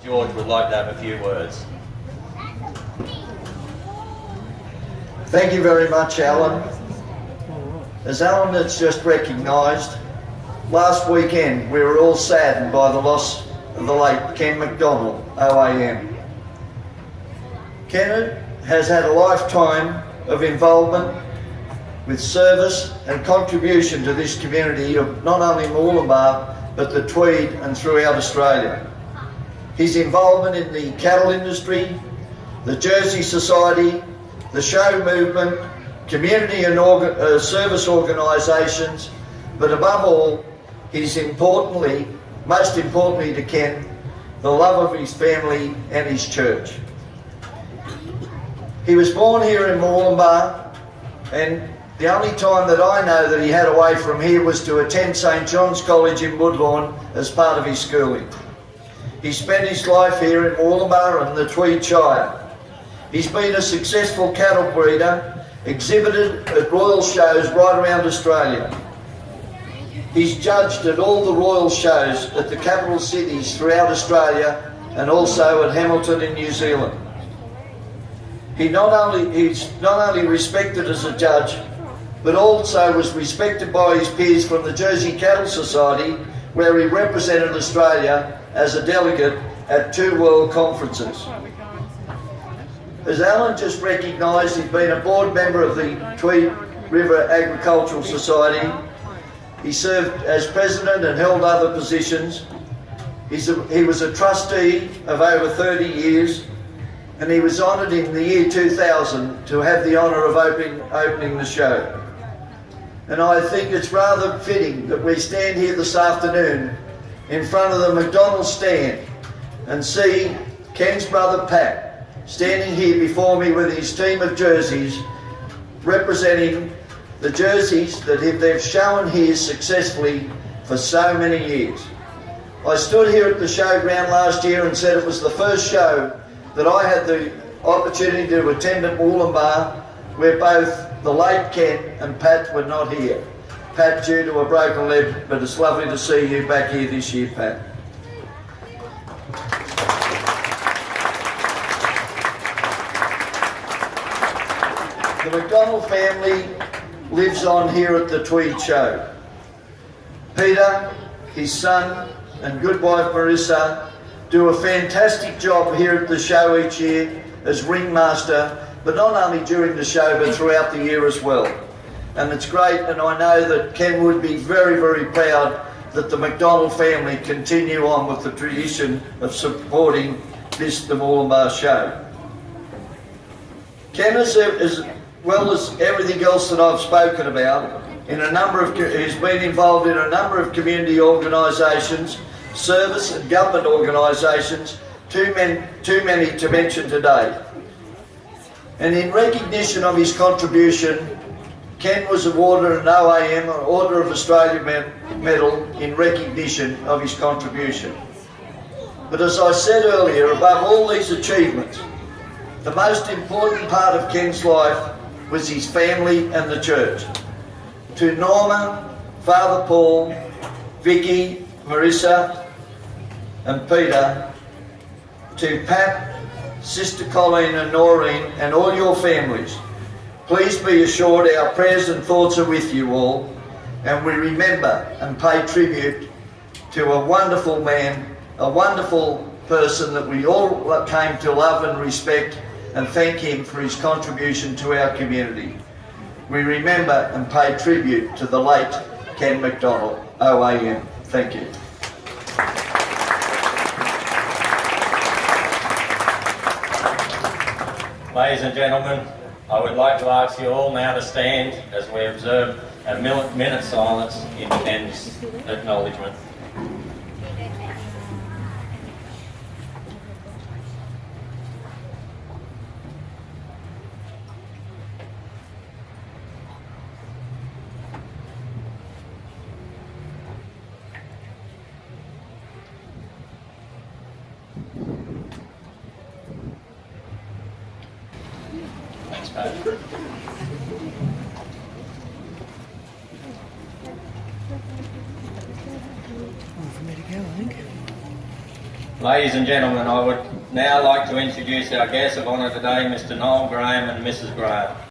George would like to have a few words. Thank you very much, Alan. As Alan has just recognised, last weekend we were all saddened by the loss of the late Ken McDonald OAM. Ken has had a lifetime of involvement with service and contribution to this community of not only Murwillumbah but the Tweed and throughout Australia. His involvement in the cattle industry, the Jersey Society, the show movement, community and service organisations, but above all, most importantly to Ken, the love of his family and his church. He was born here in Murwillumbah, and the only time that I know that he had away from here was to attend St John's College in Woodlawn as part of his schooling. He spent his life here in Murwillumbah and the Tweed Shire. He's been a successful cattle breeder, exhibited at royal shows right around Australia. He's judged at all the royal shows at the capital cities throughout Australia and also at Hamilton in New Zealand. He's not only respected as a judge, but also was respected by his peers from the Jersey Cattle Society, where he represented Australia as a delegate at 2 world conferences. As Alan just recognised, he's been a board member of the Tweed River Agricultural Society. He served as president and held other positions. He was a trustee of over 30 years, and he was honoured in the year 2000 to have the honour of opening the show. And I think it's rather fitting that we stand here this afternoon in front of the McDonald stand and see Ken's brother Pat standing here before me with his team of jerseys, representing the jerseys that they've shown here successfully for so many years. I stood here at the showground last year and said it was the first show that I had the opportunity to attend at Murwillumbah, where both the late Ken and Pat were not here. Pat due to a broken leg, but it's lovely to see you back here this year, Pat. The McDonald family lives on here at the Tweed Show. Peter, his son, and good wife Marissa do a fantastic job here at the show each year as ringmaster, but not only during the show but throughout the year as well. And it's great, and I know that Ken would be very, very proud that the McDonald family continue on with the tradition of supporting the Murwillumbah show. Ken, as well as everything else that I've spoken about, he's been involved in a number of community organisations, service and government organisations, too many to mention today. And in recognition of his contribution, Ken was awarded an OAM, an Order of Australia medal, in recognition of his contribution. But as I said earlier, above all these achievements, the most important part of Ken's life was his family and the church. To Norma, Father Paul, Vicky, Marissa and Peter, to Pat, Sister Colleen and Noreen and all your families, please be assured our prayers and thoughts are with you all, and we remember and pay tribute to a wonderful man, a wonderful person that we all came to love and respect, and thank him for his contribution to our community. We remember and pay tribute to the late Ken McDonald OAM. Thank you. Ladies and gentlemen, I would like to ask you all now to stand as we observe a minute silence in Ken's acknowledgement. Thanks, Pat. For me to go, I think. Ladies and gentlemen, I would now like to introduce our guests of honour today, Mr. Noel Graham and Mrs. Graham.